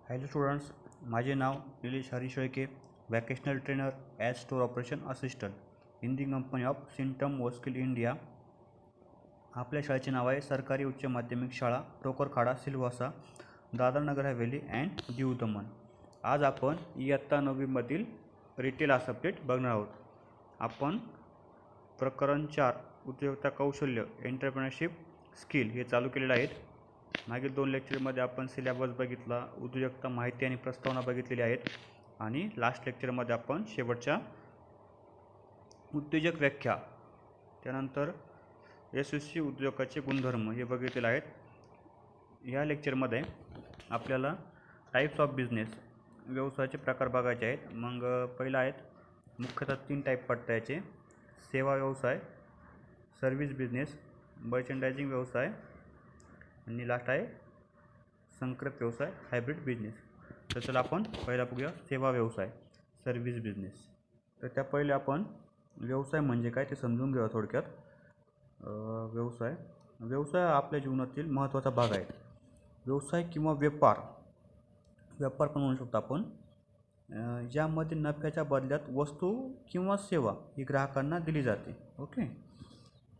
Hello students, माझे नाव Nilesh Hari Shelke, vocational trainer as store operation assistant in the company of सिंटम वस्किल इंडिया. आपल्या शाळेचे नाव आहे सरकारी उच्च माध्यमिक शाळा टोकरखाडा सिल्वासा, दादरनगर हवेली अँड दीव दमण. आज आपण इयत्ता 9वीमधील रिटेल हा सब्जेक्ट बघणार आहोत. आपण प्रकरण 4 उद्योजकता कौशल्य एंटरप्रेनरशिप स्किल हे चालू केलेले आहेत. मागील 2 लेक्चरमध्ये आपण सिलेबस बघितला, उद्योजकता माहिती आणि प्रस्तावना बघितलेली आहेत आणि लास्ट लेक्चरमध्ये आपण शेवटच्या उद्योजक व्याख्या, त्यानंतर यशस्वी उद्योजकाचे गुणधर्म हे बघितलेले आहेत. या लेक्चरमध्ये आपल्याला टाईप्स ऑफ बिझनेस व्यवसायाचे प्रकार बघायचे आहेत. मग पहिला आहेत मुख्यतः 3 टाईप पडतात याचे: सेवा व्यवसाय, सर्व्हिस बिझनेस, मर्चंडायझिंग व्यवसाय आणि लास्ट आहे संक्रमित व्यवसाय हायब्रिड बिझनेस. तर चला आपण पहिला बघूया सेवा व्यवसाय, सर्व्हिस बिझनेस. तर त्या पहिले आपण व्यवसाय म्हणजे काय ते समजून घेऊया थोडक्यात. व्यवसाय हा आपल्या जीवनातील महत्त्वाचा भाग आहे. व्यवसाय किंवा व्यापार पण म्हणू शकतो आपण, ज्यामध्ये नफ्याच्या बदल्यात वस्तू किंवा सेवा ही ग्राहकांना दिली जाते. ओके.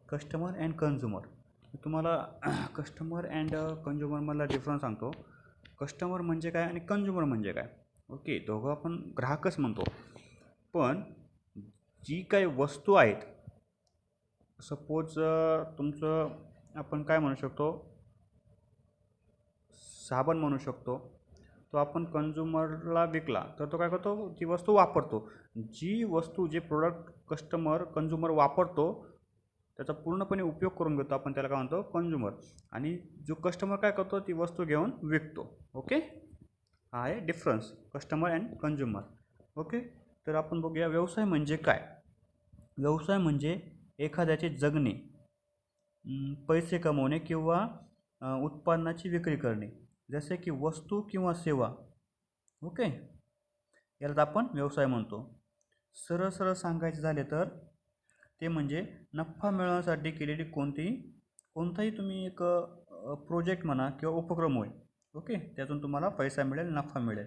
Customer and consumer. तुम्हाला कस्टमर अँड कन्झ्युमरमधला डिफरन्स सांगतो. कस्टमर म्हणजे काय आणि कन्झ्युमर म्हणजे काय. ओके, दोघं आपण ग्राहकच म्हणतो. पण जी काही वस्तू आहेत, सपोज तुमचं आपण काय म्हणू शकतो, साबण म्हणू शकतो, तो आपण कन्झ्युमरला विकला तर तो काय करतो, ती वस्तू वापरतो. जे प्रोडक्ट कन्झ्युमर वापरतो त्याचा पूर्णपणे उपयोग करून घेतो, आपण त्याला काय म्हणतो, कन्झ्युमर. आणि जो कस्टमर काय करतो, ती वस्तू घेऊन विकतो. ओके, हा आहे difference customer and consumer. Okay, तर आपण बघूया व्यवसाय म्हणजे काय. व्यवसाय म्हणजे एखाद्याचे जगणे, पैसे कमवणे किंवा उत्पादनाची विक्री करणे, जसे की वस्तू किंवा सेवा. ओके, याला आपण व्यवसाय म्हणतो. सरळ सांगायचे झाले तर ते म्हणजे नफा मिळवण्यासाठी केलेली कोणताही तुम्ही एक प्रोजेक्ट म्हणा किंवा उपक्रम होईल. ओके, त्यातून तुम्हाला पैसा मिळेल, नफा मिळेल.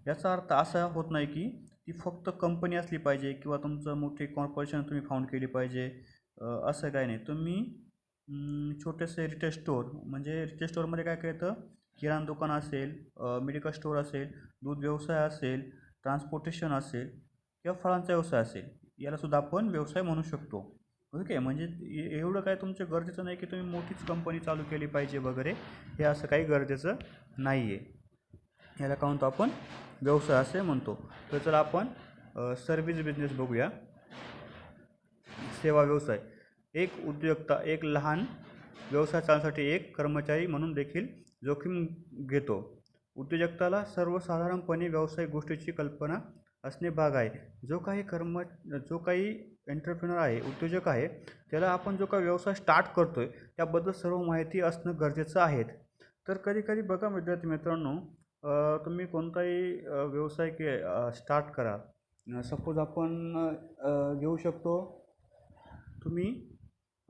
याचा अर्थ असा होत नाही की ती फक्त कंपनी असली पाहिजे किंवा तुमचं मोठी कॉर्पोरेशन तुम्ही फाउंड केली पाहिजे, असं काही नाही. तुम्ही छोटेसे रिटेल स्टोअर, म्हणजे रिटेल स्टोअरमध्ये काय येतं, किराणा दुकान असेल, मेडिकल स्टोअर असेल, दूध व्यवसाय असेल, ट्रान्सपोर्टेशन असेल किंवा फळांचा व्यवसाय असेल, यालासुद्धा आपण व्यवसाय म्हणू शकतो. ओके, म्हणजे एवढं काय तुमचं गरजेचं नाही की तुम्ही मोठीच कंपनी चालू केली पाहिजे वगैरे, हे असं काही गरजेचं नाही आहे. याला काय म्हणतो आपण, व्यवसाय असे म्हणतो. तर चला आपण सर्व्हिस बिझनेस बघूया. सेवा व्यवसाय एक उद्योजकता एक लहान व्यवसाय चालण्यासाठी एक कर्मचारी म्हणून देखील जोखीम घेतो. उद्योजकताला सर्वसाधारणपणे व्यावसायिक गोष्टीची कल्पना असणे भाग आहे. जो काही एंटरप्रेनर आहे, उद्योजक आहे, त्याला आपण जो काही व्यवसाय स्टार्ट करतोय त्याबद्दल सर्व माहिती असणं गरजेचं आहे. तर कधी बघा विद्यार्थी मित्रांनो, तुम्ही कोणताही व्यवसाय स्टार्ट करा. सपोज आपण घेऊ शकतो, तुम्ही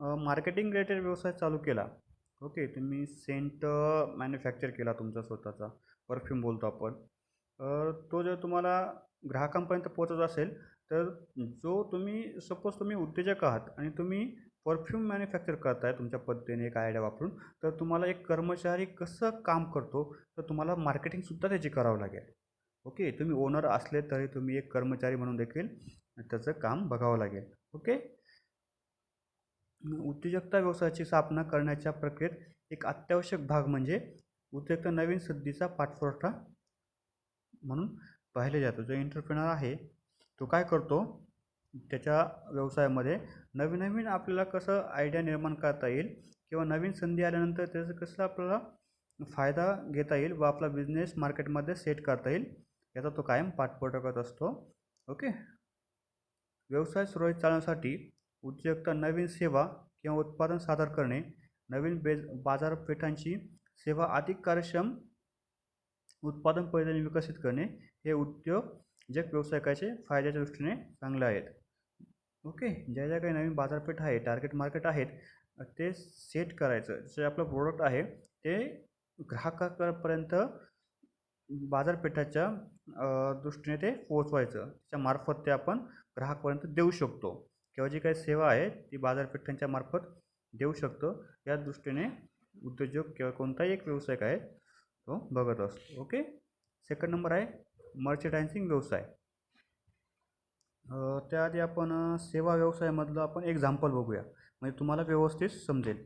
मार्केटिंग रिलेटेड व्यवसाय चालू केला. ओके, तुम्ही सेंट मॅन्युफॅक्चर केला तुमचा स्वतःचा, परफ्यूम बोलतो आपण. तो जर तुम्हाला ग्राहकांपर्यंत पोहोचत असेल तर सपोज तुम्ही उद्योजक आहात आणि तुम्ही परफ्यूम मॅन्युफॅक्चर करताय तुमच्या पद्धतीने एक आयडिया वापरून, तर तुम्हाला एक कर्मचारी कसं काम करतो तर तुम्हाला मार्केटिंगसुद्धा त्याची करावं लागेल. ओके, तुम्ही ओनर असले तरी तुम्ही एक कर्मचारी म्हणून देखील त्याचं काम बघावं लागेल. ओके, उद्योजकता व्यवसायाची स्थापना करण्याच्या प्रक्रियेत एक अत्यावश्यक भाग म्हणजे उद्योजकता नवीन संधीचा पाठपुरावा म्हणून पाहिले जातो. जो एंटरप्रेनर आहे तो काय करतो, त्याच्या व्यवसायामध्ये नवीन आपल्याला कसं आयडिया निर्माण करता येईल किंवा नवीन संधी आल्यानंतर त्याचं कसं आपल्याला फायदा घेता येईल व आपला बिझनेस मार्केटमध्ये सेट करता येईल, याचा तो कायम पाठपुरावा करत असतो. ओके, व्यवसाय सुरळीत चालण्यासाठी उद्योजकता नवीन सेवा किंवा उत्पादन सादर करणे, नवीन बाजारपेठांची सेवा अधिक कार्यक्षम उत्पादन पद्धतीने विकसित करणे, हे उद्योजक व्यवसायाचे फायद्याच्या दृष्टीने चांगले आहेत. ओके, ज्या काही नवीन बाजारपेठ आहे, टार्गेट मार्केट आहेत, ते सेट करायचं. जे आपलं प्रोडक्ट आहे ते ग्राहकापर्यंत बाजारपेठाच्या दृष्टीने ते पोहोचवायचं, त्याच्यामार्फत ते आपण ग्राहकापर्यंत देऊ शकतो किंवा जी काही सेवा आहे ती बाजारपेठांच्या मार्फत देऊ शकतो. या दृष्टीने उद्योजक किंवा कोणताही एक व्यावसायिक आहे तो बघत असतो. ओके. सेकंड नंबर आहे मर्चंडायझिंग व्यवसाय. त्याआधी आपण सेवा व्यवसायामधलं आपण एक्झाम्पल बघूया, म्हणजे तुम्हाला व्यवस्थित समजेल.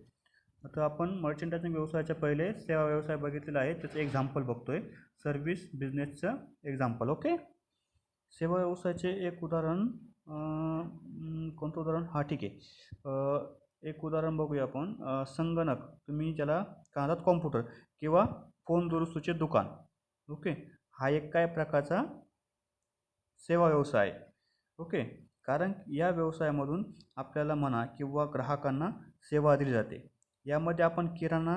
आता आपण मर्चंडायझिंग व्यवसायाच्या पहिले सेवा व्यवसाय बघितलेला आहे, त्याचं एक्झाम्पल बघतोय, सर्व्हिस बिझनेसचं एक्झाम्पल. ओके. सेवा व्यवसायाचे एक उदाहरण कोणतं उदाहरण? हां, ठीक आहे. एक उदाहरण बघूया आपण. संगणक, तुम्ही ज्याला काय म्हणतात, कॉम्प्युटर किंवा फोन दुरुस्तीचे दुकान. ओके. हा एक काय प्रकारचा सेवा व्यवसाय आहे. ओके. कारण या व्यवसायामधून आपल्याला म्हणा किंवा ग्राहकांना सेवा दिली जाते. यामध्ये आपण किराणा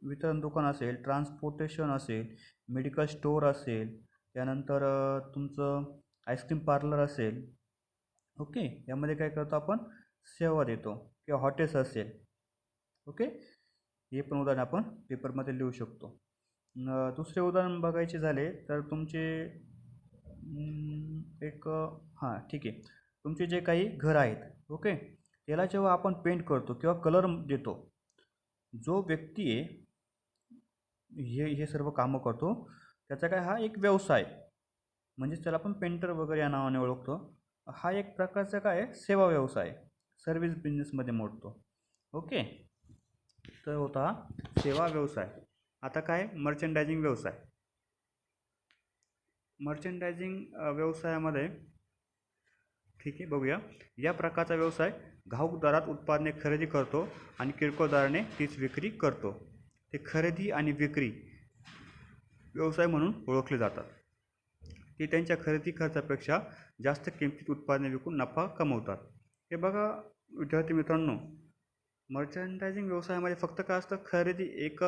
वितरण दुकान असेल, ट्रान्सपोर्टेशन असेल, मेडिकल स्टोअर असेल, त्यानंतर तुमचं आईस्क्रीम पार्लर असेल. ओके. यामध्ये काय करतो आपण, सेवा देतो. किंवा हॉटेल्स असेल. ओके. हे पण उदाहरण आपण पेपरमध्ये लिहू शकतो. दुसरे उदाहरण बघायचे झाले तर तुमचे एक हां, ठीक आहे, तुमचे जे काही घर आहेत. ओके. त्याला जेव्हा आपण पेंट करतो किंवा कलर देतो, जो व्यक्ती आहे हे सर्व कामं करतो, त्याचा काय हा एक व्यवसाय, म्हणजेच त्याला आपण पेंटर वगैरे या नावाने ओळखतो. हा एक प्रकारचा काय सेवा व्यवसाय, सर्व्हिस बिझनेसमध्ये मोडतो. ओके. तर होता सेवा व्यवसाय. आता काय मर्चंडायझिंग व्यवसाय. मर्चंडायझिंग व्यवसायामध्ये ठीक आहे बघूया. या प्रकारचा व्यवसाय घाऊक दरात उत्पादने खरेदी करतो आणि किरकोळ दराने तीच विक्री करतो. ते खरेदी आणि विक्री व्यवसाय म्हणून ओळखले जातात. ते त्यांच्या खरेदी खर्चापेक्षा जास्त किमतीत उत्पादने विकून नफा कमवतात. हे बघा विद्यार्थी मित्रांनो, मर्चंडायझिंग व्यवसायामध्ये फक्त काय असतं, खरेदी, एक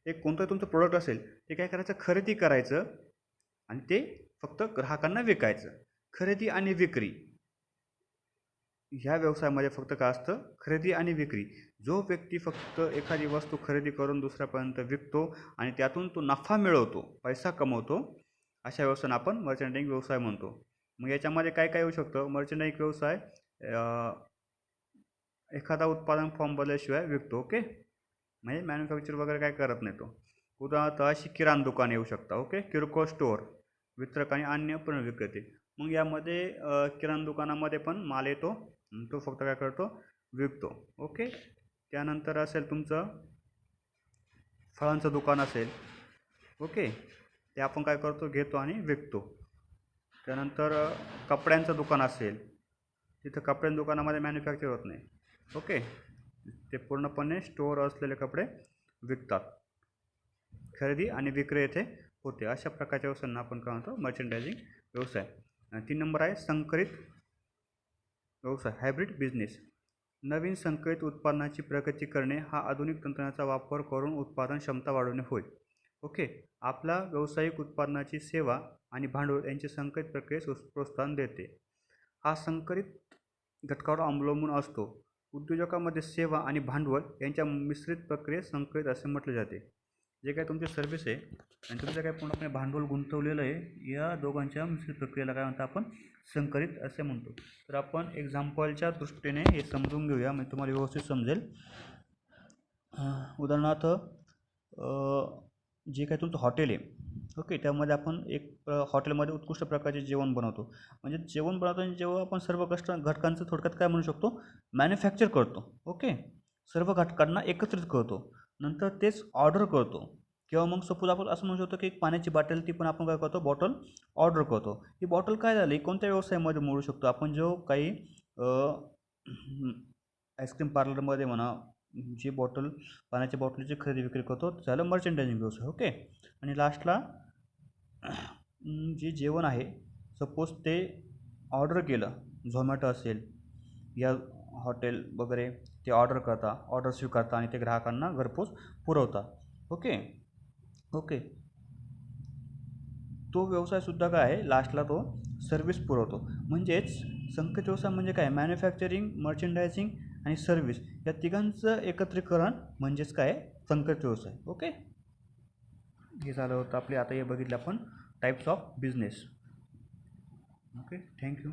एक कोणतं तुमचं प्रोडक्ट असेल ते काय करायचं, खरेदी करायचं आणि ते फक्त ग्राहकांना विकायचं. खरेदी आणि विक्री ह्या व्यवसायामध्ये फक्त काय असतं, खरेदी आणि विक्री. जो व्यक्ती फक्त एखादी वस्तू खरेदी करून दुसऱ्यापर्यंत विकतो आणि त्यातून तो नफा मिळवतो, पैसा कमवतो, अशा व्यवसायाला आपण मर्चंडायझिंग व्यवसाय म्हणतो. मग याच्यामध्ये काय काय येऊ शकतं, मर्चंडायझिंग व्यवसाय एखादा उत्पादन फॉर्म बदलल्याशिवाय विकतो. ओके. म्हणजे मॅन्युफॅक्चर वगैरे काय करत नाही तो. उदाहरणार्थ अशी किराणा दुकान येऊ शकता. ओके. किरकोळ स्टोअर, वितरक आणि अन्य पुनर्विक्रेते. मग यामध्ये किराणा दुकानामध्ये पण माल येतो, तो फक्त काय करतो, विकतो. ओके. त्यानंतर असेल तुमचं फळांचं दुकान असेल. ओके. ते आपण काय करतो, घेतो आणि विकतो. त्यानंतर कपड्यांचं दुकान असेल, तिथं कपड्यांच्या दुकानामध्ये मॅन्युफॅक्चर होत नाही. ओके. ते पूर्णपणे स्टोअर असलेले कपडे विकतात. खरेदी आणि विक्री येथे होते. अशा प्रकारच्या व्यवसायांना आपण काय म्हणतो, मर्चंडायझिंग व्यवसाय. 3 नंबर आहे संकरित व्यवसाय, हायब्रिड बिझनेस. नवीन संकरित उत्पादनाची प्रगती करणे हा आधुनिक तंत्रज्ञानाचा वापर करून उत्पादन क्षमता वाढवणे होय. ओके. आपला व्यावसायिक उत्पादनाची सेवा आणि भांडवल यांची संकरित प्रक्रियेस प्रोत्साहन देते. हा संकरित घटकावर अवलंबून असतो. उद्योजकामध्ये सेवा आणि भांडवल यांच्या मिश्रित प्रक्रियेस संकरित असे म्हटले जाते. जे काही तुमची सर्व्हिस आहे आणि तुमचं काय पूर्णपणे भांडवल गुंतवलेलं आहे, या दोघांच्या मिश्रित प्रक्रियेला काय म्हणतो आपण, संकरित असे म्हणतो. तर आपण एक्झाम्पलच्या दृष्टीने हे समजून घेऊया, म्हणजे तुम्हाला व्यवस्थित समजेल. उदाहरणार्थ जे काही तुमचं हॉटेल आहे. ओके. त्यामध्ये आपण एक हॉटेलमध्ये उत्कृष्ट प्रकारचे जेवण बनवतो. म्हणजे जेवण बनवताना जेव्हा आपण सर्व घटकांचं थोडक्यात काय म्हणू शकतो, मॅन्युफॅक्चर करतो. ओके. सर्व घटकांना एकत्रित करतो, नंतर तेच ऑर्डर करतो. किंवा मग सपोज आपण असं म्हणू शकतो की एक पाण्याची बाटल, ती पण आपण काय करतो, बॉटल ऑर्डर करतो. ही बॉटल काय झाली, कोणत्या व्यवसायामध्ये मोडू शकतो आपण, जो काही आईस्क्रीम पार्लरमध्ये म्हणा, जी बॉटल, पाण्याच्या बॉटलची खरेदी विक्री करतो, झालं मर्चंडायझिंग व्यवसाय. ओके. आणि लास्टला जे जेवण आहे, सपोज ते ऑर्डर केलं, झोमॅटो असेल या हॉटेल वगैरे, ते ऑर्डर करता, ऑर्डर स्वीकारता आणि ते ग्राहकांना घरपोच पुरवता. ओके. ओके. तो व्यवसायसुद्धा काय आहे, लास्टला तो सर्व्हिस पुरवतो. म्हणजेच संकरित व्यवसाय म्हणजे काय, मॅन्युफॅक्चरिंग, मर्चंडायझिंग आणि सर्व्हिस या तिघांचं एकत्रीकरण म्हणजेच काय, संकरित व्यवसाय. ओके. हे झालं होतं आपले. आता हे बघितलं आपण types of business. Okay, thank you.